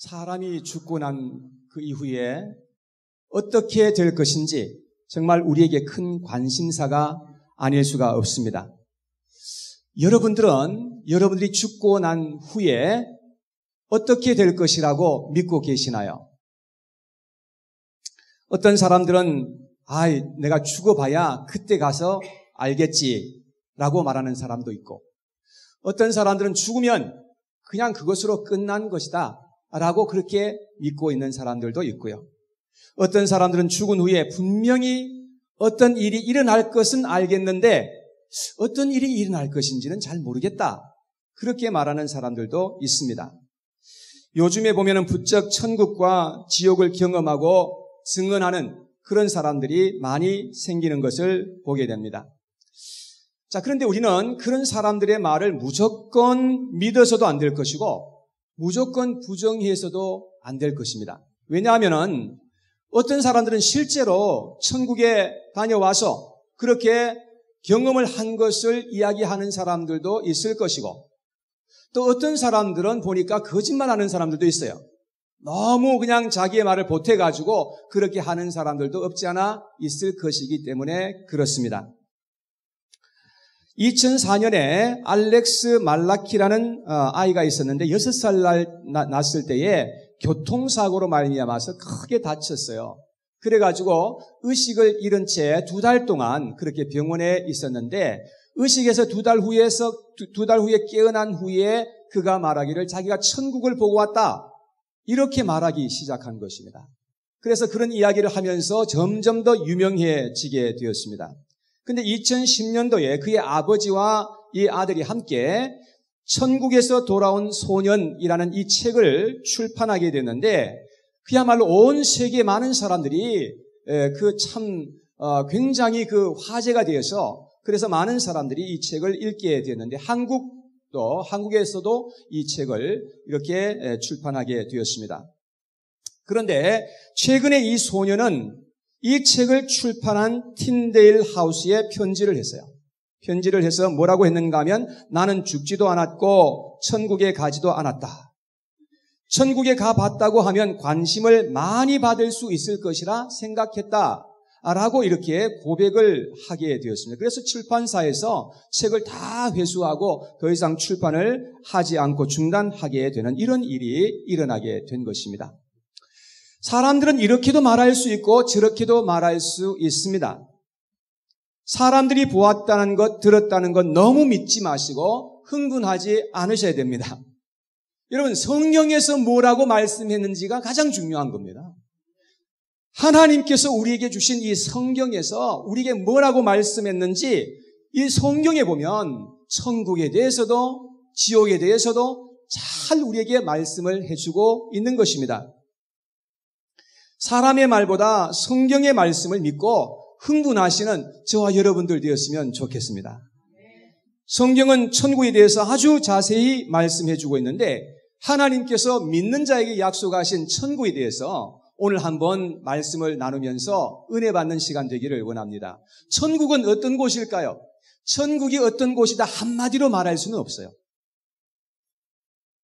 사람이 죽고 난 그 이후에 어떻게 될 것인지 정말 우리에게 큰 관심사가 아닐 수가 없습니다. 여러분들이 죽고 난 후에 어떻게 될 것이라고 믿고 계시나요? 어떤 사람들은 내가 죽어봐야 그때 가서 알겠지라고 말하는 사람도 있고, 어떤 사람들은 죽으면 그냥 그것으로 끝난 것이다 라고 그렇게 믿고 있는 사람들도 있고요. 어떤 사람들은 죽은 후에 분명히 어떤 일이 일어날 것은 알겠는데 어떤 일이 일어날 것인지는 잘 모르겠다, 그렇게 말하는 사람들도 있습니다. 요즘에 보면은 부쩍 천국과 지옥을 경험하고 증언하는 그런 사람들이 많이 생기는 것을 보게 됩니다. 자, 그런데 우리는 그런 사람들의 말을 무조건 믿어서도 안 될 것이고 무조건 부정해서도 안 될 것입니다. 왜냐하면은 어떤 사람들은 실제로 천국에 다녀와서 그렇게 경험을 한 것을 이야기하는 사람들도 있을 것이고, 또 어떤 사람들은 보니까 거짓말하는 사람들도 있어요. 너무 그냥 자기의 말을 보태가지고 그렇게 하는 사람들도 없지 않아 있을 것이기 때문에 그렇습니다. 2004년에 알렉스 말라키라는 아이가 있었는데 6살 났을 때에 교통사고로 말미암아서 크게 다쳤어요. 그래가지고 의식을 잃은 채 2달 동안 그렇게 병원에 있었는데, 의식에서 2달 후에 깨어난 후에 그가 말하기를 자기가 천국을 보고 왔다, 이렇게 말하기 시작한 것입니다. 그래서 그런 이야기를 하면서 점점 더 유명해지게 되었습니다. 근데 2010년도에 그의 아버지와 이 아들이 함께 천국에서 돌아온 소년이라는 이 책을 출판하게 됐는데, 그야말로 온 세계 많은 사람들이 굉장히 그 화제가 되어서, 그래서 많은 사람들이 이 책을 읽게 되었는데 한국에서도 이 책을 이렇게 출판하게 되었습니다. 그런데 최근에 이 소년은 이 책을 출판한 틴데일 하우스에 편지를 했어요. 편지를 해서 뭐라고 했는가 하면, 나는 죽지도 않았고 천국에 가지도 않았다. 천국에 가봤다고 하면 관심을 많이 받을 수 있을 것이라 생각했다 라고 이렇게 고백을 하게 되었습니다. 그래서 출판사에서 책을 다 회수하고 더 이상 출판을 하지 않고 중단하게 되는 이런 일이 일어나게 된 것입니다. 사람들은 이렇게도 말할 수 있고 저렇게도 말할 수 있습니다. 사람들이 보았다는 것, 들었다는 것 너무 믿지 마시고 흥분하지 않으셔야 됩니다. 여러분, 성경에서 뭐라고 말씀했는지가 가장 중요한 겁니다. 하나님께서 우리에게 주신 이 성경에서 우리에게 뭐라고 말씀했는지, 이 성경에 보면 천국에 대해서도 지옥에 대해서도 잘 우리에게 말씀을 해주고 있는 것입니다. 사람의 말보다 성경의 말씀을 믿고 흥분하시는 저와 여러분들 되었으면 좋겠습니다. 성경은 천국에 대해서 아주 자세히 말씀해주고 있는데, 하나님께서 믿는 자에게 약속하신 천국에 대해서 오늘 한번 말씀을 나누면서 은혜 받는 시간 되기를 원합니다. 천국은 어떤 곳일까요? 천국이 어떤 곳이다 한마디로 말할 수는 없어요.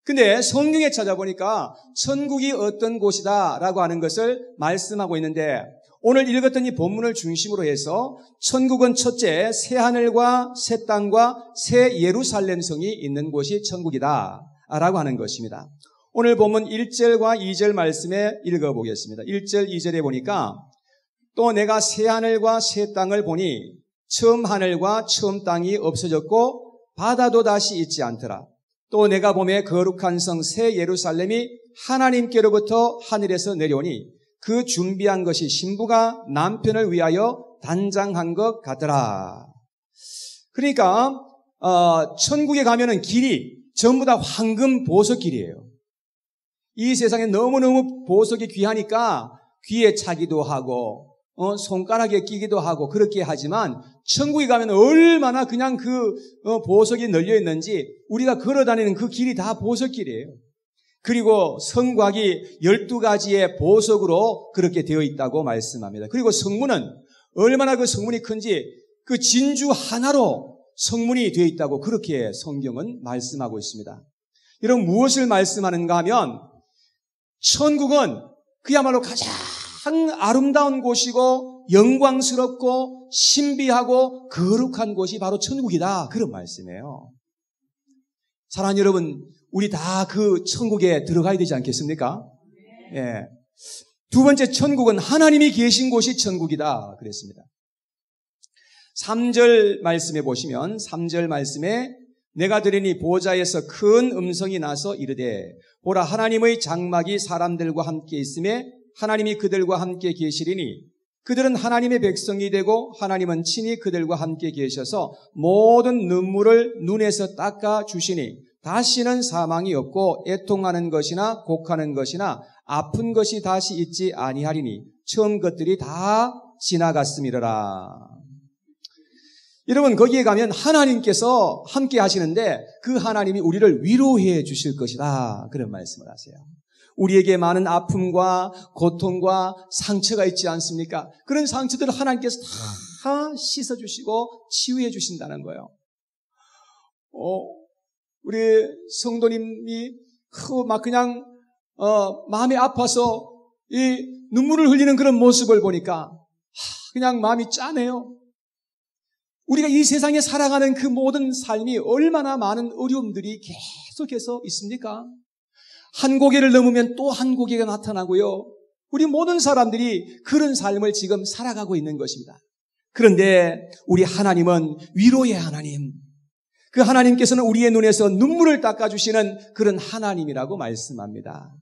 근데 성경에 찾아보니까 천국이 어떤 곳이다 라고 하는 것을 말씀하고 있는데, 오늘 읽었던 이 본문을 중심으로 해서 천국은 첫째 새하늘과 새 땅과 새 예루살렘 성이 있는 곳이 천국이다 라고 하는 것입니다. 오늘 본문 1절과 2절 말씀에 읽어보겠습니다. 1절 2절에 보니까, 또 내가 새하늘과 새 땅을 보니 처음 하늘과 처음 땅이 없어졌고 바다도 다시 있지 않더라. 또 내가 보매 거룩한 성 새 예루살렘이 하나님께로부터 하늘에서 내려오니 그 준비한 것이 신부가 남편을 위하여 단장한 것 같더라. 그러니까 천국에 가면은 길이 전부 다 황금 보석 길이에요. 이 세상에 너무너무 보석이 귀하니까 귀에 차기도 하고 손가락에 끼기도 하고 그렇게 하지만, 천국에 가면 얼마나 그냥 그 보석이 널려 있는지 우리가 걸어다니는 그 길이 다 보석길이에요. 그리고 성곽이 12가지의 보석으로 그렇게 되어 있다고 말씀합니다. 그리고 성문은 얼마나 그 성문이 큰지 그 진주 하나로 성문이 되어 있다고 그렇게 성경은 말씀하고 있습니다. 여러분, 무엇을 말씀하는가 하면 천국은 그야말로 가장 아름다운 곳이고 영광스럽고 신비하고 거룩한 곳이 바로 천국이다. 그런 말씀이에요. 사랑하는 여러분, 우리 다 그 천국에 들어가야 되지 않겠습니까? 예. 두 번째, 천국은 하나님이 계신 곳이 천국이다. 그랬습니다. 3절 말씀에 보시면 3절 말씀에 내가 들으니 보좌에서 큰 음성이 나서 이르되 보라 하나님의 장막이 사람들과 함께 있음에 하나님이 그들과 함께 계시리니 그들은 하나님의 백성이 되고 하나님은 친히 그들과 함께 계셔서 모든 눈물을 눈에서 닦아 주시니 다시는 사망이 없고 애통하는 것이나 곡하는 것이나 아픈 것이 다시 있지 아니하리니 처음 것들이 다 지나갔음이로라. 여러분 거기에 가면 하나님께서 함께 하시는데 그 하나님이 우리를 위로해 주실 것이다. 그런 말씀을 하세요. 우리에게 많은 아픔과 고통과 상처가 있지 않습니까? 그런 상처들을 하나님께서 다 씻어주시고 치유해 주신다는 거예요. 우리 성도님이 막 그냥 마음이 아파서 이 눈물을 흘리는 그런 모습을 보니까 그냥 마음이 짠해요. 우리가 이 세상에 살아가는 그 모든 삶이 얼마나 많은 어려움들이 계속해서 있습니까? 한 고개를 넘으면 또 한 고개가 나타나고요. 우리 모든 사람들이 그런 삶을 지금 살아가고 있는 것입니다. 그런데 우리 하나님은 위로의 하나님, 그 하나님께서는 우리의 눈에서 눈물을 닦아주시는 그런 하나님이라고 말씀합니다.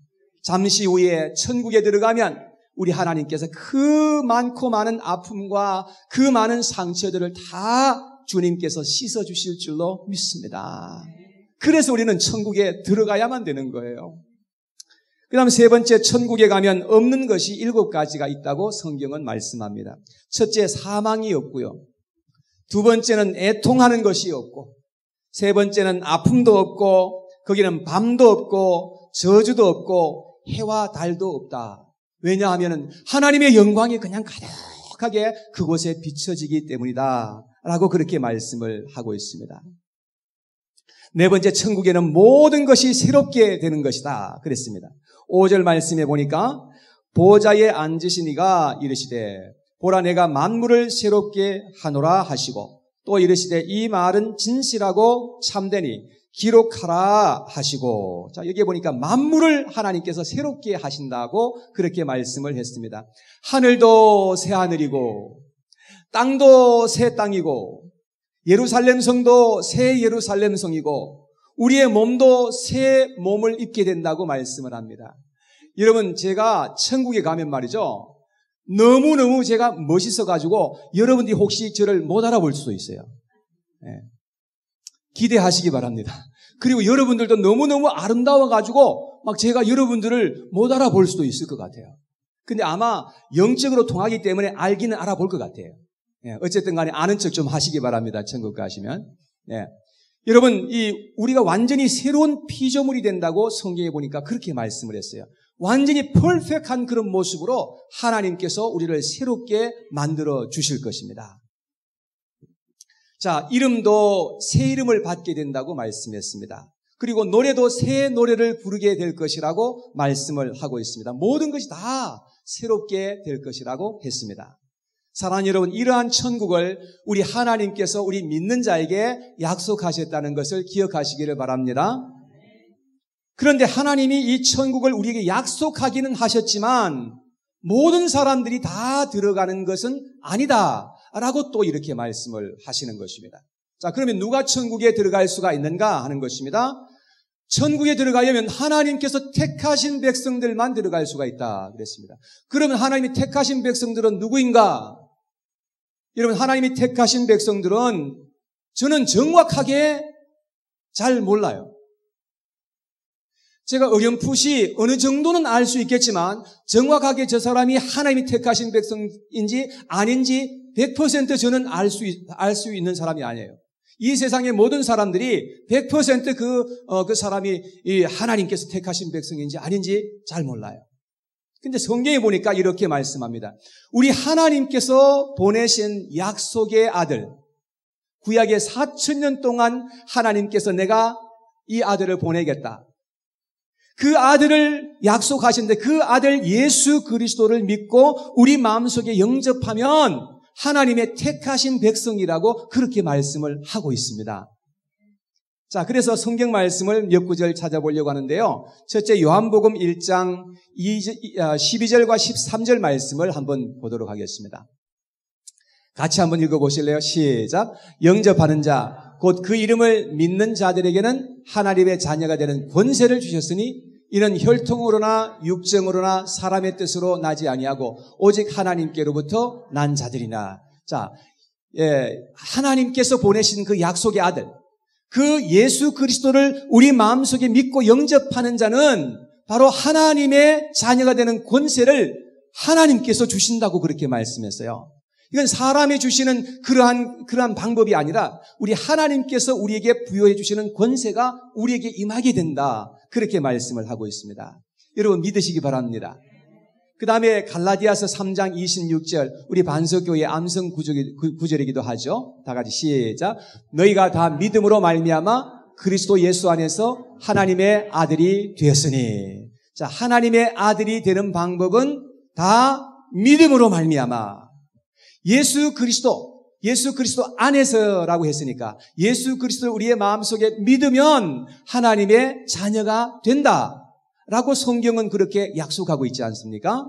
잠시 후에 천국에 들어가면 우리 하나님께서 그 많고 많은 아픔과 그 많은 상처들을 다 주님께서 씻어주실 줄로 믿습니다. 그래서 우리는 천국에 들어가야만 되는 거예요. 그 다음 세 번째, 천국에 가면 없는 것이 7가지가 있다고 성경은 말씀합니다. 첫째, 사망이 없고요. 두 번째는 애통하는 것이 없고, 세 번째는 아픔도 없고, 거기는 밤도 없고, 저주도 없고, 해와 달도 없다. 왜냐하면 하나님의 영광이 그냥 가득하게 그곳에 비춰지기 때문이다. 라고 그렇게 말씀을 하고 있습니다. 네 번째, 천국에는 모든 것이 새롭게 되는 것이다. 그랬습니다. 5절 말씀에 보니까 보좌에 앉으신 이가 이르시되 보라 내가 만물을 새롭게 하노라 하시고 또 이르시되 이 말은 진실하고 참되니 기록하라 하시고, 자, 여기에 보니까 만물을 하나님께서 새롭게 하신다고 그렇게 말씀을 했습니다. 하늘도 새 하늘이고, 땅도 새 땅이고, 예루살렘 성도 새 예루살렘 성이고, 우리의 몸도 새 몸을 입게 된다고 말씀을 합니다. 여러분, 제가 천국에 가면 말이죠. 너무너무 제가 멋있어가지고 여러분들이 혹시 저를 못 알아볼 수도 있어요. 네. 기대하시기 바랍니다. 그리고 여러분들도 너무너무 아름다워가지고 막 제가 여러분들을 못 알아볼 수도 있을 것 같아요. 근데 아마 영적으로 통하기 때문에 알기는 알아볼 것 같아요. 네, 어쨌든 간에 아는 척 좀 하시기 바랍니다. 천국 가시면. 네. 여러분, 우리가 완전히 새로운 피조물이 된다고 성경에 보니까 그렇게 말씀을 했어요. 완전히 퍼펙트한 그런 모습으로 하나님께서 우리를 새롭게 만들어 주실 것입니다. 자, 이름도 새 이름을 받게 된다고 말씀했습니다. 그리고 노래도 새 노래를 부르게 될 것이라고 말씀을 하고 있습니다. 모든 것이 다 새롭게 될 것이라고 했습니다. 사랑하는 여러분, 이러한 천국을 우리 하나님께서 우리 믿는 자에게 약속하셨다는 것을 기억하시기를 바랍니다. 그런데 하나님이 이 천국을 우리에게 약속하기는 하셨지만 모든 사람들이 다 들어가는 것은 아니다. 라고 또 이렇게 말씀을 하시는 것입니다. 자, 그러면 누가 천국에 들어갈 수가 있는가 하는 것입니다. 천국에 들어가려면 하나님께서 택하신 백성들만 들어갈 수가 있다 그랬습니다. 그러면 하나님이 택하신 백성들은 누구인가? 여러분, 하나님이 택하신 백성들은 저는 정확하게 잘 몰라요. 제가 어렴풋이 어느 정도는 알 수 있겠지만 정확하게 저 사람이 하나님이 택하신 백성인지 아닌지 100% 저는 알 수 있는 사람이 아니에요. 이 세상의 모든 사람들이 100% 그 사람이 이 하나님께서 택하신 백성인지 아닌지 잘 몰라요. 근데 성경에 보니까 이렇게 말씀합니다. 우리 하나님께서 보내신 약속의 아들, 구약의 4,000년 동안 하나님께서 내가 이 아들을 보내겠다. 그 아들을 약속하셨는데 그 아들 예수 그리스도를 믿고 우리 마음속에 영접하면 하나님의 택하신 백성이라고 그렇게 말씀을 하고 있습니다. 자, 그래서 성경 말씀을 몇 구절 찾아보려고 하는데요. 첫째 요한복음 1장 12절과 13절 말씀을 한번 보도록 하겠습니다. 같이 한번 읽어보실래요? 시작. 영접하는 자 곧 그 이름을 믿는 자들에게는 하나님의 자녀가 되는 권세를 주셨으니 이는 혈통으로나 육정으로나 사람의 뜻으로 나지 아니하고 오직 하나님께로부터 난 자들이나. 자, 하나님께서 보내신 그 약속의 아들, 그 예수 그리스도를 우리 마음속에 믿고 영접하는 자는 바로 하나님의 자녀가 되는 권세를 하나님께서 주신다고 그렇게 말씀했어요. 이건 사람이 주시는 그러한 방법이 아니라 우리 하나님께서 우리에게 부여해 주시는 권세가 우리에게 임하게 된다. 그렇게 말씀을 하고 있습니다. 여러분 믿으시기 바랍니다. 그 다음에 갈라디아서 3장 26절 우리 반석교회 암성 구절이기도 하죠. 다 같이 시작. 너희가 다 믿음으로 말미암아 그리스도 예수 안에서 하나님의 아들이 되었으니. 자, 하나님의 아들이 되는 방법은 다 믿음으로 말미암아. 예수 그리스도 안에서라고 했으니까 예수 그리스도를 우리의 마음속에 믿으면 하나님의 자녀가 된다라고 성경은 그렇게 약속하고 있지 않습니까?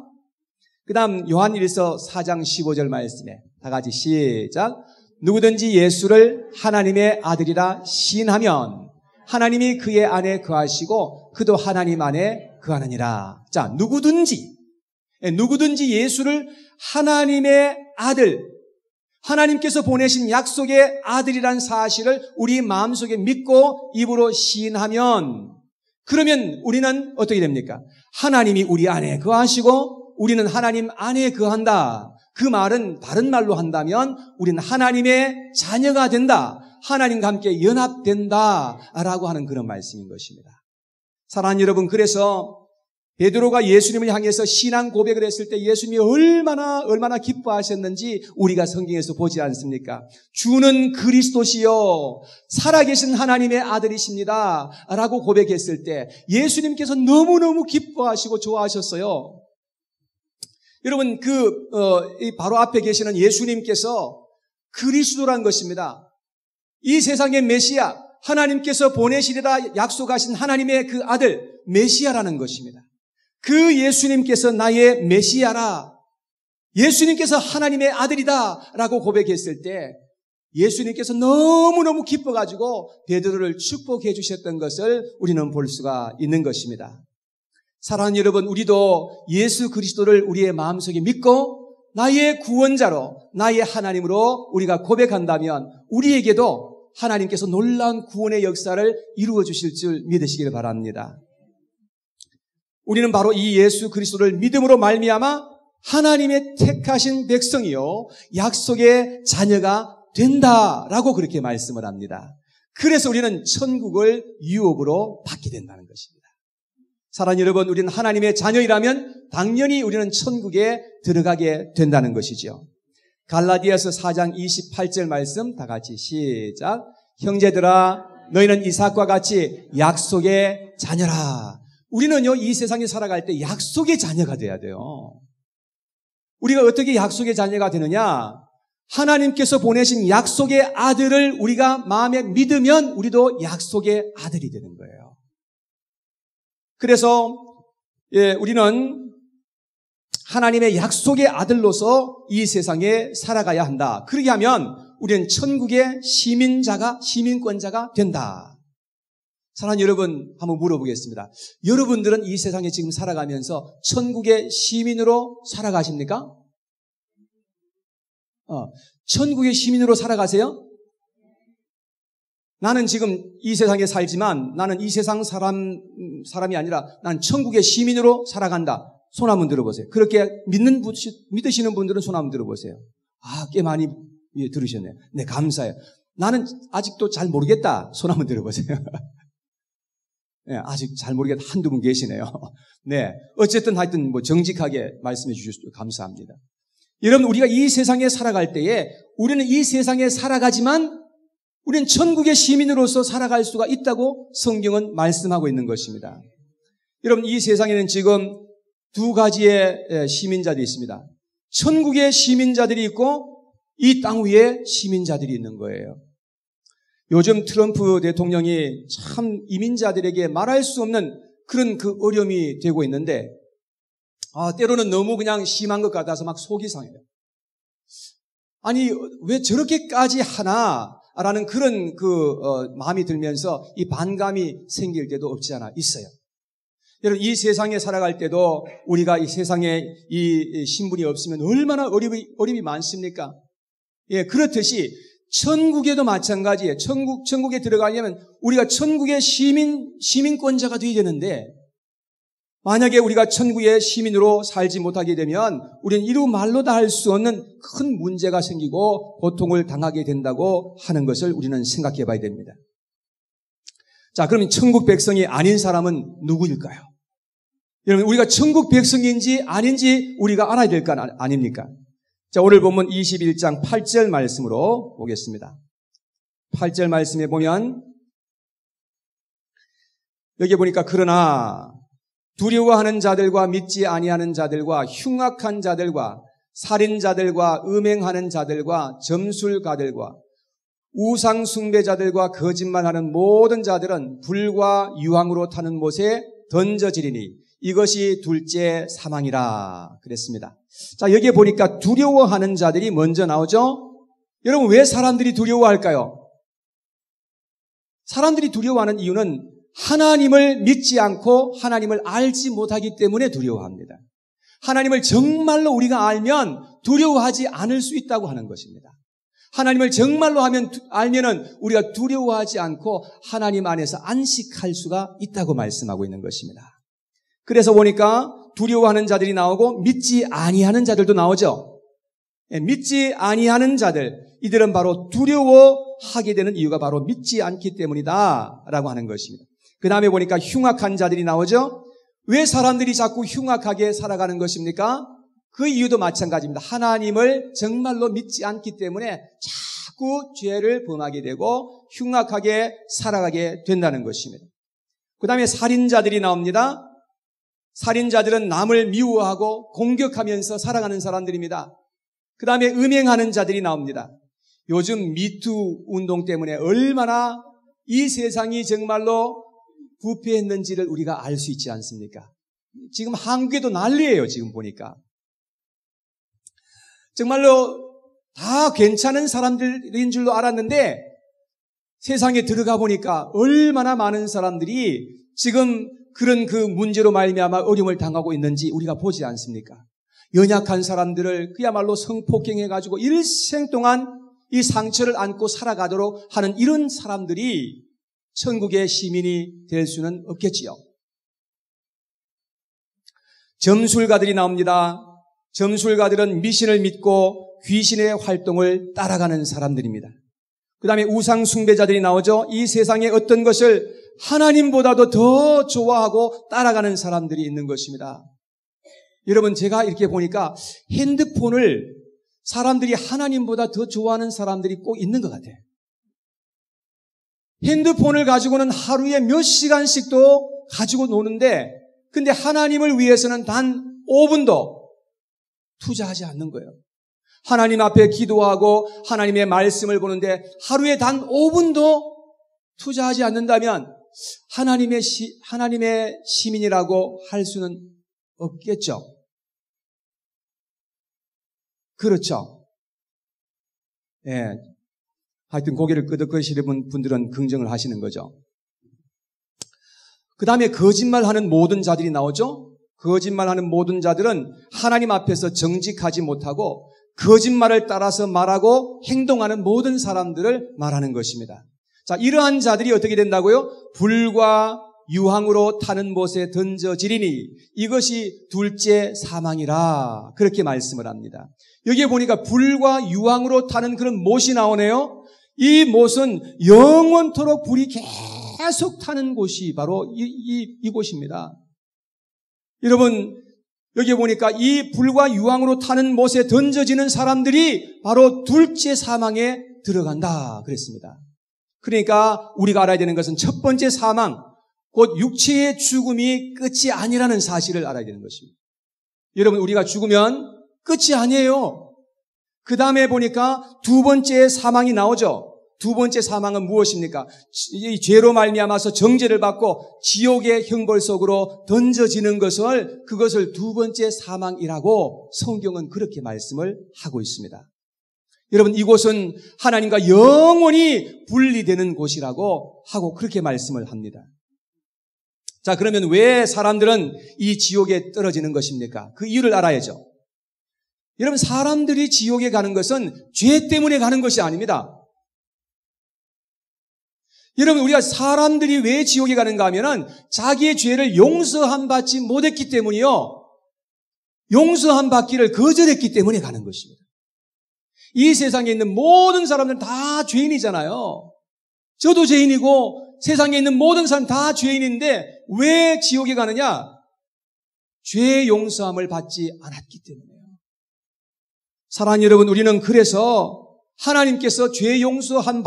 그 다음 요한일서 4장 15절 말씀에 다 같이 시작. 누구든지 예수를 하나님의 아들이라 시인하면 하나님이 그의 안에 거하시고 그도 하나님 안에 거하느니라. 자, 누구든지 예수를 하나님의 아들, 하나님께서 보내신 약속의 아들이란 사실을 우리 마음속에 믿고 입으로 시인하면 그러면 우리는 어떻게 됩니까? 하나님이 우리 안에 거하시고 우리는 하나님 안에 거한다. 그 말은 다른 말로 한다면 우리는 하나님의 자녀가 된다. 하나님과 함께 연합된다라고 하는 그런 말씀인 것입니다. 사랑하는 여러분, 그래서 베드로가 예수님을 향해서 신앙 고백을 했을 때 예수님이 얼마나 기뻐하셨는지 우리가 성경에서 보지 않습니까? 주는 그리스도시요 살아계신 하나님의 아들이십니다 라고 고백했을 때 예수님께서 너무너무 기뻐하시고 좋아하셨어요. 여러분, 바로 앞에 계시는 예수님께서 그리스도란 것입니다. 이 세상의 메시아, 하나님께서 보내시리라 약속하신 하나님의 그 아들 메시아라는 것입니다. 그 예수님께서 나의 메시아라, 예수님께서 하나님의 아들이다 라고 고백했을 때 예수님께서 너무너무 기뻐가지고 베드로를 축복해 주셨던 것을 우리는 볼 수가 있는 것입니다. 사랑하는 여러분, 우리도 예수 그리스도를 우리의 마음속에 믿고 나의 구원자로, 나의 하나님으로 우리가 고백한다면 우리에게도 하나님께서 놀라운 구원의 역사를 이루어 주실 줄 믿으시길 바랍니다. 우리는 바로 이 예수 그리스도를 믿음으로 말미암아 하나님의 택하신 백성이요 약속의 자녀가 된다라고 그렇게 말씀을 합니다. 그래서 우리는 천국을 유업으로 받게 된다는 것입니다. 사랑하는 여러분, 우리는 하나님의 자녀이라면 당연히 우리는 천국에 들어가게 된다는 것이죠. 갈라디아서 4장 28절 말씀 다 같이 시작. 형제들아 너희는 이삭과 같이 약속의 자녀라. 우리는요, 이 세상에 살아갈 때 약속의 자녀가 돼야 돼요. 우리가 어떻게 약속의 자녀가 되느냐? 하나님께서 보내신 약속의 아들을 우리가 마음에 믿으면 우리도 약속의 아들이 되는 거예요. 그래서 우리는 하나님의 약속의 아들로서 이 세상에 살아가야 한다. 그렇게 하면 우리는 천국의 시민권자가 된다. 사랑하는 여러분, 한번 물어보겠습니다. 여러분들은 이 세상에 지금 살아가면서 천국의 시민으로 살아가십니까? 천국의 시민으로 살아가세요? 나는 지금 이 세상에 살지만 나는 이 세상 사람이 아니라 난 천국의 시민으로 살아간다. 손 한번 들어보세요. 그렇게 믿으시는 분들은 손 한번 들어보세요. 꽤 많이 들으셨네요. 네, 감사해요. 나는 아직도 잘 모르겠다. 손 한번 들어보세요. 네, 아직 잘 모르겠다. 한두 분 계시네요. 네. 어쨌든 하여튼 정직하게 말씀해 주셔서 감사합니다. 여러분, 우리가 이 세상에 살아갈 때에 우리는 이 세상에 살아가지만 우리는 천국의 시민으로서 살아갈 수가 있다고 성경은 말씀하고 있는 것입니다. 여러분, 이 세상에는 지금 두 가지의 시민자들이 있습니다. 천국의 시민자들이 있고 이 땅 위에 시민자들이 있는 거예요. 요즘 트럼프 대통령이 참 이민자들에게 말할 수 없는 그런 그 어려움이 되고 있는데, 때로는 너무 그냥 심한 것 같아서 막 속이 상해요. 아니, 왜 저렇게까지 하나라는 그런 마음이 들면서 이 반감이 생길 때도 없지 않아 있어요. 여러분, 이 세상에 살아갈 때도 우리가 이 세상에 이 신분이 없으면 얼마나 어려움이 많습니까? 예, 그렇듯이 천국에도 마찬가지예요. 천국에 들어가려면 우리가 천국의 시민권자가 되어야 되는데, 만약에 우리가 천국의 시민으로 살지 못하게 되면 우리는 이루 말로 다 할 수 없는 큰 문제가 생기고 고통을 당하게 된다고 하는 것을 우리는 생각해 봐야 됩니다. 자, 그러면 천국 백성이 아닌 사람은 누구일까요? 여러분, 우리가 천국 백성인지 아닌지 우리가 알아야 될 거 아닙니까? 자, 오늘 본문 21장 8절 말씀으로 보겠습니다. 8절 말씀에 보면 여기 보니까 그러나 두려워하는 자들과 믿지 아니하는 자들과 흉악한 자들과 살인자들과 음행하는 자들과 점술가들과 우상 숭배자들과 거짓말하는 모든 자들은 불과 유황으로 타는 못에 던져지리니 이것이 둘째 사망이라 그랬습니다. 자, 여기에 보니까 두려워하는 자들이 먼저 나오죠. 여러분, 왜 사람들이 두려워할까요? 사람들이 두려워하는 이유는 하나님을 믿지 않고 하나님을 알지 못하기 때문에 두려워합니다. 하나님을 정말로 우리가 알면 두려워하지 않을 수 있다고 하는 것입니다. 하나님을 정말로 알면은 우리가 두려워하지 않고 하나님 안에서 안식할 수가 있다고 말씀하고 있는 것입니다. 그래서 보니까 두려워하는 자들이 나오고 믿지 아니하는 자들도 나오죠. 믿지 아니하는 자들, 이들은 바로 두려워하게 되는 이유가 바로 믿지 않기 때문이다라고 하는 것입니다. 그 다음에 보니까 흉악한 자들이 나오죠. 왜 사람들이 자꾸 흉악하게 살아가는 것입니까? 그 이유도 마찬가지입니다. 하나님을 정말로 믿지 않기 때문에 자꾸 죄를 범하게 되고 흉악하게 살아가게 된다는 것입니다. 그 다음에 살인자들이 나옵니다. 살인자들은 남을 미워하고 공격하면서 살아가는 사람들입니다. 그 다음에 음행하는 자들이 나옵니다. 요즘 미투 운동 때문에 얼마나 이 세상이 정말로 부패했는지를 우리가 알 수 있지 않습니까? 지금 한국에도 난리예요, 지금 보니까. 정말로 다 괜찮은 사람들인 줄로 알았는데 세상에 들어가 보니까 얼마나 많은 사람들이 지금 그런 그 문제로 말미암아 어려움을 당하고 있는지 우리가 보지 않습니까? 연약한 사람들을 그야말로 성폭행해가지고 일생 동안 이 상처를 안고 살아가도록 하는 이런 사람들이 천국의 시민이 될 수는 없겠지요. 점술가들이 나옵니다. 점술가들은 미신을 믿고 귀신의 활동을 따라가는 사람들입니다. 그 다음에 우상 숭배자들이 나오죠. 이 세상의 어떤 것을 하나님보다도 더 좋아하고 따라가는 사람들이 있는 것입니다. 여러분, 제가 이렇게 보니까 핸드폰을 사람들이 하나님보다 더 좋아하는 사람들이 꼭 있는 것 같아요. 핸드폰을 가지고는 하루에 몇 시간씩도 가지고 노는데, 근데 하나님을 위해서는 단 5분도 투자하지 않는 거예요. 하나님 앞에 기도하고 하나님의 말씀을 보는데 하루에 단 5분도 투자하지 않는다면 하나님의 시민이라고 할 수는 없겠죠. 그렇죠. 예. 하여튼 고개를 끄덕거리시는 분들은 긍정을 하시는 거죠. 그 다음에 거짓말하는 모든 자들이 나오죠. 거짓말하는 모든 자들은 하나님 앞에서 정직하지 못하고 거짓말을 따라서 말하고 행동하는 모든 사람들을 말하는 것입니다. 자, 이러한 자들이 어떻게 된다고요? 불과 유황으로 타는 못에 던져지리니 이것이 둘째 사망이라 그렇게 말씀을 합니다. 여기에 보니까 불과 유황으로 타는 그런 못이 나오네요. 이 못은 영원토록 불이 계속 타는 곳이 바로 이곳입니다. 여러분, 여기 보니까 이 불과 유황으로 타는 못에 던져지는 사람들이 바로 둘째 사망에 들어간다 그랬습니다. 그러니까 우리가 알아야 되는 것은 첫 번째 사망, 곧 육체의 죽음이 끝이 아니라는 사실을 알아야 되는 것입니다. 여러분, 우리가 죽으면 끝이 아니에요. 그 다음에 보니까 두 번째 사망이 나오죠. 두 번째 사망은 무엇입니까? 이 죄로 말미암아서 정죄를 받고 지옥의 형벌 속으로 던져지는 그것을 두 번째 사망이라고 성경은 그렇게 말씀을 하고 있습니다. 여러분, 이곳은 하나님과 영원히 분리되는 곳이라고 하고 그렇게 말씀을 합니다. 자, 그러면 왜 사람들은 이 지옥에 떨어지는 것입니까? 그 이유를 알아야죠. 여러분, 사람들이 지옥에 가는 것은 죄 때문에 가는 것이 아닙니다. 여러분, 우리가 사람들이 왜 지옥에 가는가 하면은 자기의 죄를 용서함 받지 못했기 때문이요. 용서함 받기를 거절했기 때문에 가는 것입니다. 이 세상에 있는 모든 사람들은 다 죄인이잖아요. 저도 죄인이고 세상에 있는 모든 사람 다 죄인인데 왜 지옥에 가느냐? 죄 용서함을 받지 않았기 때문에요. 사랑하는 여러분, 우리는 그래서 하나님께서 죄 용서함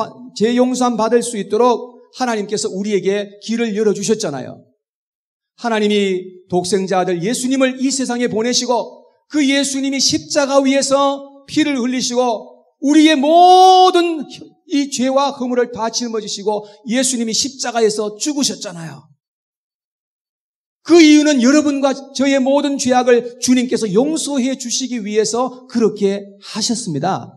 받을 수 있도록 하나님께서 우리에게 길을 열어주셨잖아요. 하나님이 독생자 아들 예수님을 이 세상에 보내시고 그 예수님이 십자가 위에서 피를 흘리시고 우리의 모든 이 죄와 허물을 다 짊어지시고 예수님이 십자가에서 죽으셨잖아요. 그 이유는 여러분과 저의 모든 죄악을 주님께서 용서해 주시기 위해서 그렇게 하셨습니다.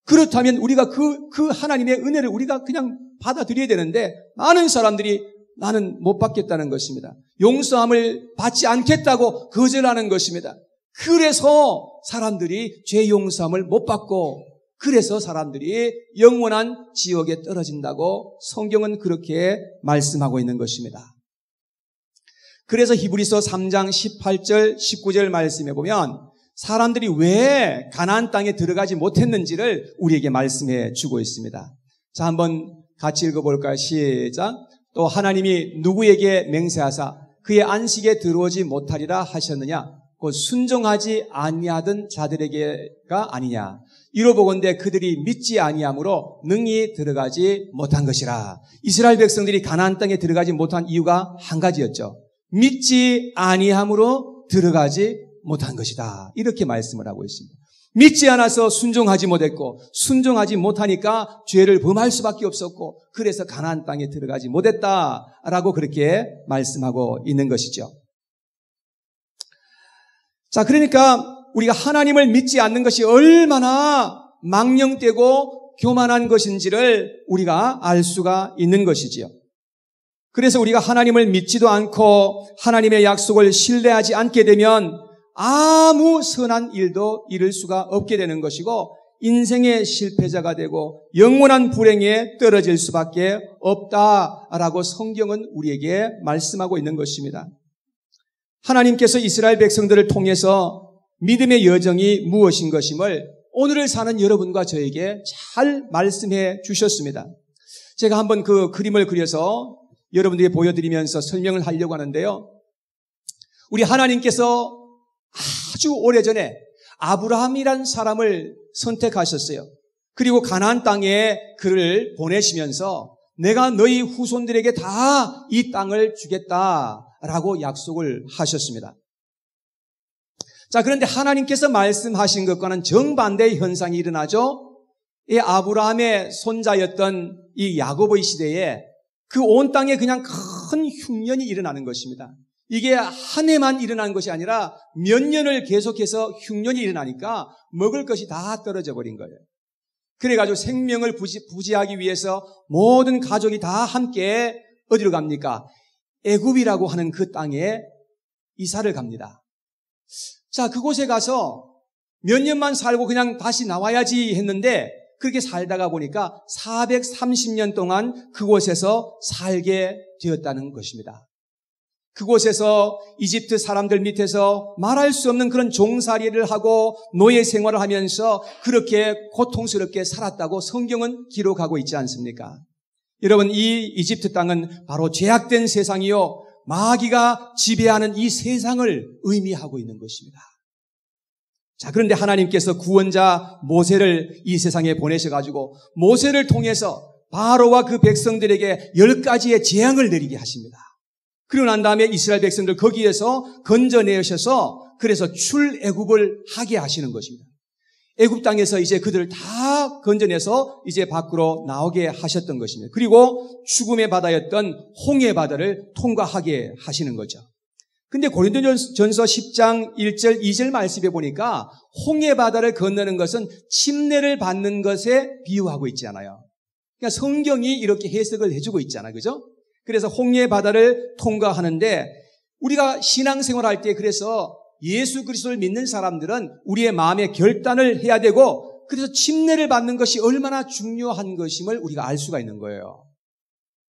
그렇다면 우리가 그 하나님의 은혜를 우리가 그냥 받아들여야 되는데 많은 사람들이 나는 못 받겠다는 것입니다. 용서함을 받지 않겠다고 거절하는 것입니다. 그래서 사람들이 죄 용서함을 못 받고 그래서 사람들이 영원한 지옥에 떨어진다고 성경은 그렇게 말씀하고 있는 것입니다. 그래서 히브리서 3장 18절 19절 말씀해 보면 사람들이 왜 가나안 땅에 들어가지 못했는지를 우리에게 말씀해 주고 있습니다. 자, 한번 같이 읽어볼까요? 시작. 또 하나님이 누구에게 맹세하사 그의 안식에 들어오지 못하리라 하셨느냐? 곧 순종하지 아니하던 자들에게가 아니냐? 이로보건대 그들이 믿지 아니함으로 능히 들어가지 못한 것이라. 이스라엘 백성들이 가나안 땅에 들어가지 못한 이유가 한 가지였죠. 믿지 아니함으로 들어가지 못한 것이다. 이렇게 말씀을 하고 있습니다. 믿지 않아서 순종하지 못했고 순종하지 못하니까 죄를 범할 수밖에 없었고 그래서 가나안 땅에 들어가지 못했다라고 그렇게 말씀하고 있는 것이죠. 자, 그러니까 우리가 하나님을 믿지 않는 것이 얼마나 망령되고 교만한 것인지를 우리가 알 수가 있는 것이지요. 그래서 우리가 하나님을 믿지도 않고 하나님의 약속을 신뢰하지 않게 되면 아무 선한 일도 이룰 수가 없게 되는 것이고 인생의 실패자가 되고 영원한 불행에 떨어질 수밖에 없다라고 성경은 우리에게 말씀하고 있는 것입니다. 하나님께서 이스라엘 백성들을 통해서 믿음의 여정이 무엇인 것임을 오늘을 사는 여러분과 저에게 잘 말씀해 주셨습니다. 제가 한번 그 그림을 그려서 여러분들에게 보여드리면서 설명을 하려고 하는데요. 우리 하나님께서 아주 오래전에 아브라함이란 사람을 선택하셨어요. 그리고 가나안 땅에 그를 보내시면서 내가 너희 후손들에게 다 이 땅을 주겠다라고 약속을 하셨습니다. 자, 그런데 하나님께서 말씀하신 것과는 정반대의 현상이 일어나죠. 이 아브라함의 손자였던 이 야곱의 시대에 그 온 땅에 그냥 큰 흉년이 일어나는 것입니다. 이게 한 해만 일어난 것이 아니라 몇 년을 계속해서 흉년이 일어나니까 먹을 것이 다 떨어져 버린 거예요. 그래가지고 생명을 부지하기 위해서 모든 가족이 다 함께 어디로 갑니까? 애굽이라고 하는 그 땅에 이사를 갑니다. 자, 그곳에 가서 몇 년만 살고 그냥 다시 나와야지 했는데 그렇게 살다가 보니까 430년 동안 그곳에서 살게 되었다는 것입니다. 그곳에서 이집트 사람들 밑에서 말할 수 없는 그런 종살이를 하고 노예 생활을 하면서 그렇게 고통스럽게 살았다고 성경은 기록하고 있지 않습니까? 여러분, 이 이집트 땅은 바로 죄악된 세상이요 마귀가 지배하는 이 세상을 의미하고 있는 것입니다. 자, 그런데 하나님께서 구원자 모세를 이 세상에 보내셔가지고 모세를 통해서 바로와 그 백성들에게 10가지의 재앙을 내리게 하십니다. 그리고 난 다음에 이스라엘 백성들 거기에서 건져내셔서 그래서 출애굽을 하게 하시는 것입니다. 애굽 땅에서 이제 그들을 다 건져내서 이제 밖으로 나오게 하셨던 것입니다. 그리고 죽음의 바다였던 홍해 바다를 통과하게 하시는 거죠. 근데 고린도전서 10장 1절 2절 말씀에 보니까 홍해 바다를 건너는 것은 침례를 받는 것에 비유하고 있지 않아요. 그러니까 성경이 이렇게 해석을 해주고 있잖아요. 그죠? 그래서 홍해 바다를 통과하는데 우리가 신앙생활 할 때 그래서 예수 그리스도를 믿는 사람들은 우리의 마음에 결단을 해야 되고 그래서 침례를 받는 것이 얼마나 중요한 것임을 우리가 알 수가 있는 거예요.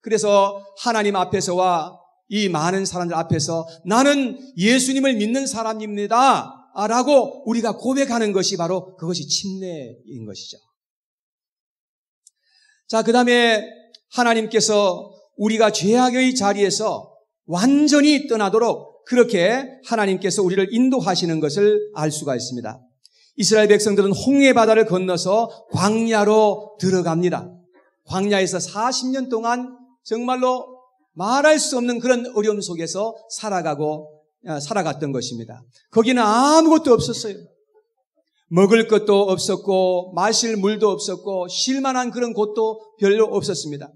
그래서 하나님 앞에서와 이 많은 사람들 앞에서 나는 예수님을 믿는 사람입니다 라고 우리가 고백하는 것이 바로 그것이 침례인 것이죠. 자, 그 다음에 하나님께서 우리가 죄악의 자리에서 완전히 떠나도록 그렇게 하나님께서 우리를 인도하시는 것을 알 수가 있습니다. 이스라엘 백성들은 홍해 바다를 건너서 광야로 들어갑니다. 광야에서 40년 동안 정말로 말할 수 없는 그런 어려움 속에서 살아갔던 것입니다. 거기는 아무것도 없었어요. 먹을 것도 없었고 마실 물도 없었고 쉴 만한 그런 곳도 별로 없었습니다.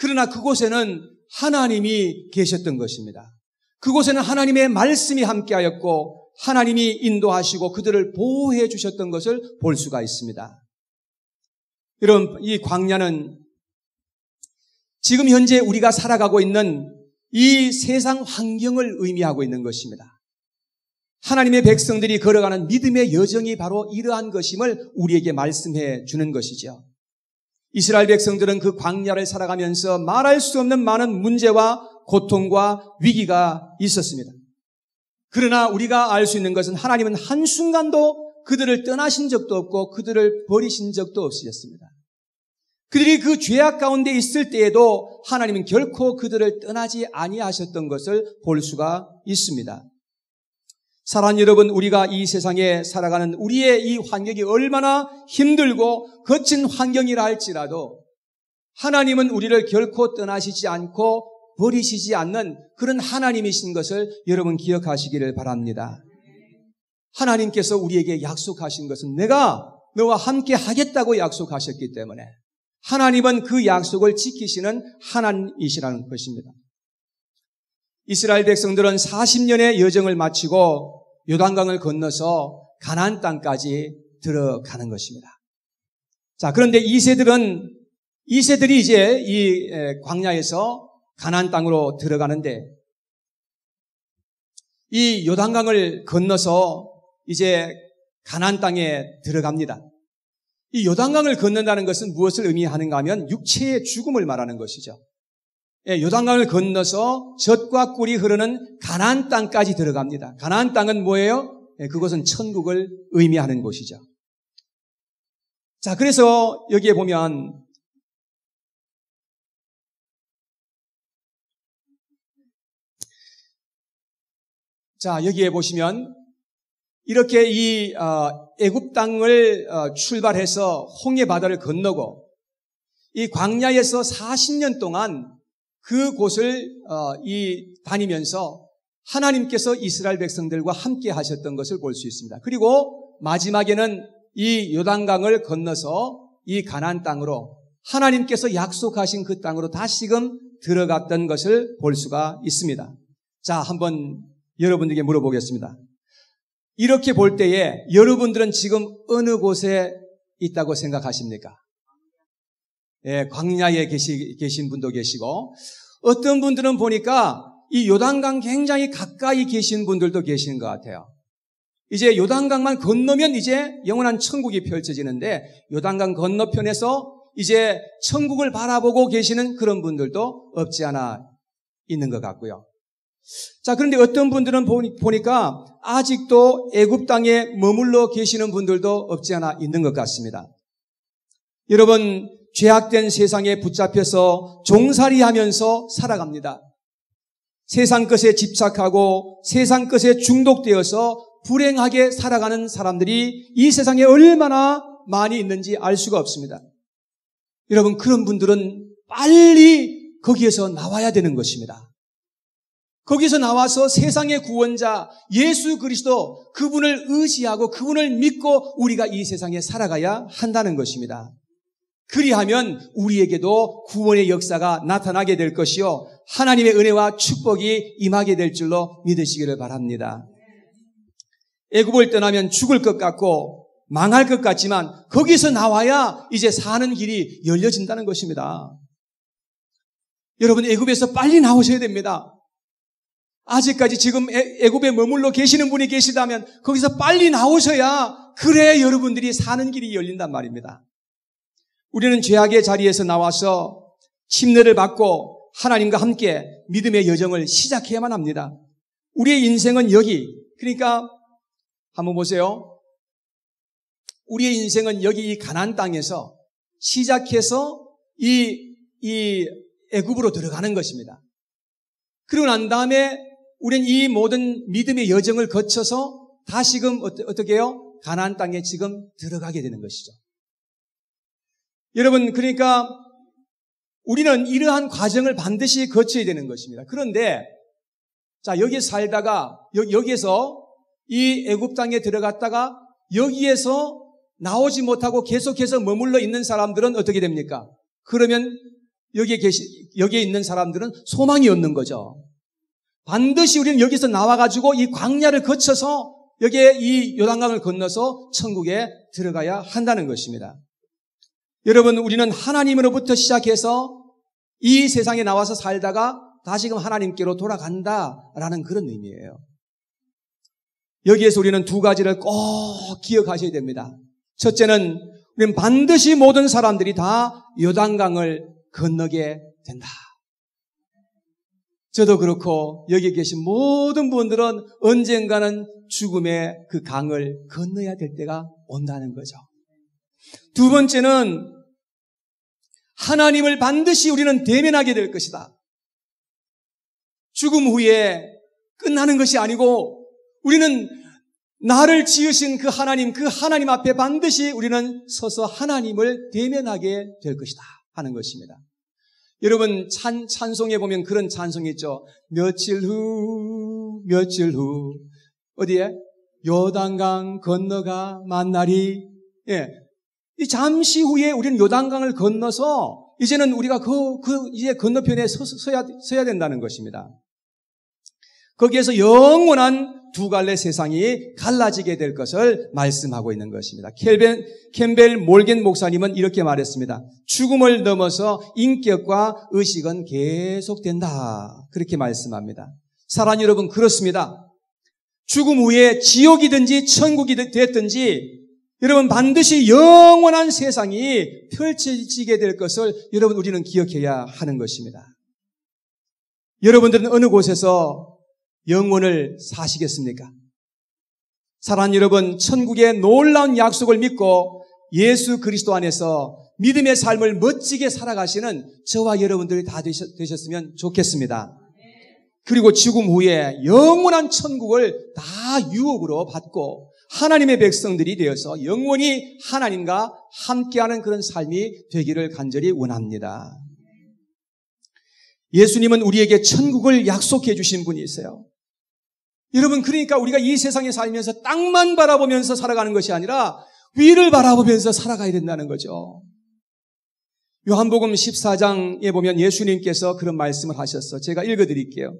그러나 그곳에는 하나님이 계셨던 것입니다. 그곳에는 하나님의 말씀이 함께하였고 하나님이 인도하시고 그들을 보호해 주셨던 것을 볼 수가 있습니다. 여러분, 이 광야는 지금 현재 우리가 살아가고 있는 이 세상 환경을 의미하고 있는 것입니다. 하나님의 백성들이 걸어가는 믿음의 여정이 바로 이러한 것임을 우리에게 말씀해 주는 것이죠. 이스라엘 백성들은 그 광야를 살아가면서 말할 수 없는 많은 문제와 고통과 위기가 있었습니다. 그러나 우리가 알 수 있는 것은 하나님은 한순간도 그들을 떠나신 적도 없고 그들을 버리신 적도 없으셨습니다. 그들이 그 죄악 가운데 있을 때에도 하나님은 결코 그들을 떠나지 아니하셨던 것을 볼 수가 있습니다. 사랑하는 여러분, 우리가 이 세상에 살아가는 우리의 이 환경이 얼마나 힘들고 거친 환경이라 할지라도 하나님은 우리를 결코 떠나시지 않고 버리시지 않는 그런 하나님이신 것을 여러분 기억하시기를 바랍니다. 하나님께서 우리에게 약속하신 것은 내가 너와 함께 하겠다고 약속하셨기 때문에 하나님은 그 약속을 지키시는 하나님이시라는 것입니다. 이스라엘 백성들은 40년의 여정을 마치고 요단강을 건너서 가나안 땅까지 들어가는 것입니다. 자, 그런데 이세들이 이제 이 광야에서 가나안 땅으로 들어가는데 이 요단강을 건너서 이제 가나안 땅에 들어갑니다. 이 요단강을 건넌다는 것은 무엇을 의미하는가 하면 육체의 죽음을 말하는 것이죠. 요단강을 건너서 젖과 꿀이 흐르는 가나안 땅까지 들어갑니다. 가나안 땅은 뭐예요? 그것은 천국을 의미하는 곳이죠. 자, 그래서 여기에 보면 여기에 보시면 이렇게 이 애굽 땅을 출발해서 홍해 바다를 건너고 이 광야에서 40년 동안 그곳을 다니면서 하나님께서 이스라엘 백성들과 함께 하셨던 것을 볼 수 있습니다. 그리고 마지막에는 이 요단강을 건너서 이 가나안 땅으로 하나님께서 약속하신 그 땅으로 다시금 들어갔던 것을 볼 수가 있습니다. 자, 한번 여러분들에게 물어보겠습니다. 이렇게 볼 때에 여러분들은 지금 어느 곳에 있다고 생각하십니까? 광야에 계신 분도 계시고 어떤 분들은 보니까 이 요단강 굉장히 가까이 계신 분들도 계시는 것 같아요. 이제 요단강만 건너면 이제 영원한 천국이 펼쳐지는데 요단강 건너편에서 이제 천국을 바라보고 계시는 그런 분들도 없지 않아 있는 것 같고요. 자, 그런데 어떤 분들은 보니까 아직도 애굽 땅에 머물러 계시는 분들도 없지 않아 있는 것 같습니다. 여러분, 죄악된 세상에 붙잡혀서 종살이하면서 살아갑니다. 세상 것에 집착하고 세상 것에 중독되어서 불행하게 살아가는 사람들이 이 세상에 얼마나 많이 있는지 알 수가 없습니다. 여러분, 그런 분들은 빨리 거기에서 나와야 되는 것입니다. 거기서 나와서 세상의 구원자 예수 그리스도 그분을 의지하고 그분을 믿고 우리가 이 세상에 살아가야 한다는 것입니다. 그리하면 우리에게도 구원의 역사가 나타나게 될 것이요 하나님의 은혜와 축복이 임하게 될 줄로 믿으시기를 바랍니다. 애굽을 떠나면 죽을 것 같고 망할 것 같지만 거기서 나와야 이제 사는 길이 열려진다는 것입니다. 여러분, 애굽에서 빨리 나오셔야 됩니다. 아직까지 지금 애굽에 머물러 계시는 분이 계시다면 거기서 빨리 나오셔야 그래야 여러분들이 사는 길이 열린단 말입니다. 우리는 죄악의 자리에서 나와서 침례를 받고 하나님과 함께 믿음의 여정을 시작해야만 합니다. 우리의 인생은 여기, 그러니까 한번 보세요. 우리의 인생은 여기 이 가나안 땅에서 시작해서 이 애굽으로 들어가는 것입니다. 그러고 난 다음에 우리는 이 모든 믿음의 여정을 거쳐서 다시금 어떻게 해요? 가나안 땅에 지금 들어가게 되는 것이죠. 여러분, 그러니까 우리는 이러한 과정을 반드시 거쳐야 되는 것입니다. 그런데 자, 여기 살다가 여기에서 이 애굽 땅에 들어갔다가 여기에서 나오지 못하고 계속해서 머물러 있는 사람들은 어떻게 됩니까? 그러면 여기에 있는 사람들은 소망이 없는 거죠. 반드시 우리는 여기서 나와가지고 이 광야를 거쳐서 여기에 이 요단강을 건너서 천국에 들어가야 한다는 것입니다. 여러분, 우리는 하나님으로부터 시작해서 이 세상에 나와서 살다가 다시금 하나님께로 돌아간다라는 그런 의미예요. 여기에서 우리는 두 가지를 꼭 기억하셔야 됩니다. 첫째는 우리는 반드시 모든 사람들이 다 요단강을 건너게 된다. 저도 그렇고 여기 계신 모든 분들은 언젠가는 죽음의 그 강을 건너야 될 때가 온다는 거죠. 두 번째는 하나님을 반드시 우리는 대면하게 될 것이다. 죽음 후에 끝나는 것이 아니고 우리는 나를 지으신 그 하나님 앞에 반드시 우리는 서서 하나님을 대면하게 될 것이다 하는 것입니다. 여러분, 찬송에 보면 그런 찬송이 있죠. 며칠 후 어디에? 요단강 건너가 만나리. 예. 이 잠시 후에 우리는 요단강을 건너서 이제는 우리가 이제 건너편에 서야 된다는 것입니다. 거기에서 영원한 두 갈래 세상이 갈라지게 될 것을 말씀하고 있는 것입니다. 캠벨 몰겐 목사님은 이렇게 말했습니다. 죽음을 넘어서 인격과 의식은 계속된다. 그렇게 말씀합니다. 사랑하는 여러분, 그렇습니다. 죽음 후에 지옥이든지 천국이 됐든지 여러분 반드시 영원한 세상이 펼쳐지게 될 것을 여러분 우리는 기억해야 하는 것입니다. 여러분들은 어느 곳에서 영원을 사시겠습니까? 사랑하는 여러분, 천국의 놀라운 약속을 믿고 예수 그리스도 안에서 믿음의 삶을 멋지게 살아가시는 저와 여러분들이 다 되셨으면 좋겠습니다. 그리고 죽음 후에 영원한 천국을 다 유업으로 받고 하나님의 백성들이 되어서 영원히 하나님과 함께하는 그런 삶이 되기를 간절히 원합니다. 예수님은 우리에게 천국을 약속해 주신 분이세요. 여러분, 그러니까 우리가 이 세상에 살면서 땅만 바라보면서 살아가는 것이 아니라 위를 바라보면서 살아가야 된다는 거죠. 요한복음 14장에 보면 예수님께서 그런 말씀을 하셨어. 제가 읽어드릴게요.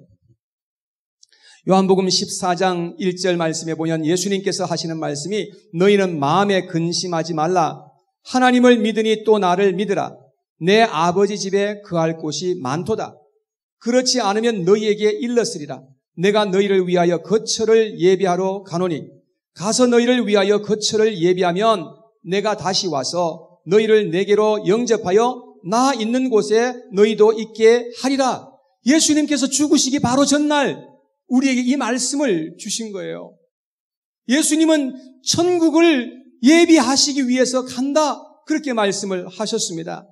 요한복음 14장 1절 말씀에 보면 예수님께서 하시는 말씀이 너희는 마음에 근심하지 말라. 하나님을 믿으니 또 나를 믿으라. 내 아버지 집에 거할 곳이 많도다. 그렇지 않으면 너희에게 일렀으리라. 내가 너희를 위하여 거처를 예비하러 가노니 가서 너희를 위하여 거처를 예비하면 내가 다시 와서 너희를 내게로 영접하여 나 있는 곳에 너희도 있게 하리라. 예수님께서 죽으시기 바로 전날 우리에게 이 말씀을 주신 거예요. 예수님은 천국을 예비하시기 위해서 간다. 그렇게 말씀을 하셨습니다.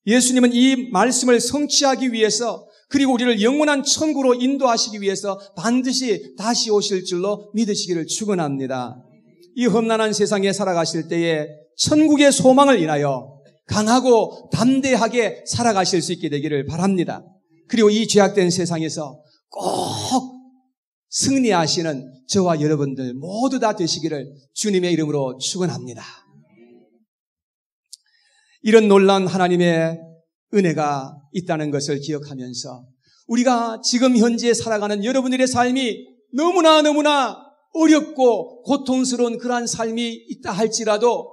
예수님은 이 말씀을 성취하기 위해서 그리고 우리를 영원한 천국으로 인도하시기 위해서 반드시 다시 오실 줄로 믿으시기를 축원합니다. 이 험난한 세상에 살아가실 때에 천국의 소망을 인하여 강하고 담대하게 살아가실 수 있게 되기를 바랍니다. 그리고 이 죄악된 세상에서 꼭 승리하시는 저와 여러분들 모두 다 되시기를 주님의 이름으로 축원합니다. 이런 놀라운 하나님의 은혜가 있다는 것을 기억하면서 우리가 지금 현재 살아가는 여러분들의 삶이 너무나 어렵고 고통스러운 그러한 삶이 있다 할지라도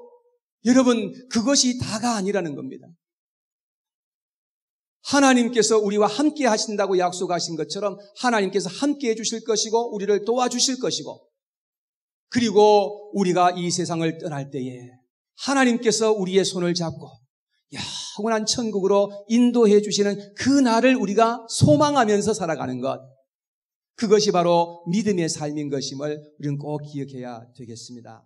여러분, 그것이 다가 아니라는 겁니다. 하나님께서 우리와 함께 하신다고 약속하신 것처럼 하나님께서 함께 해주실 것이고 우리를 도와주실 것이고, 그리고 우리가 이 세상을 떠날 때에 하나님께서 우리의 손을 잡고 영원한 천국으로 인도해 주시는 그 날을 우리가 소망하면서 살아가는 것, 그것이 바로 믿음의 삶인 것임을 우리는 꼭 기억해야 되겠습니다.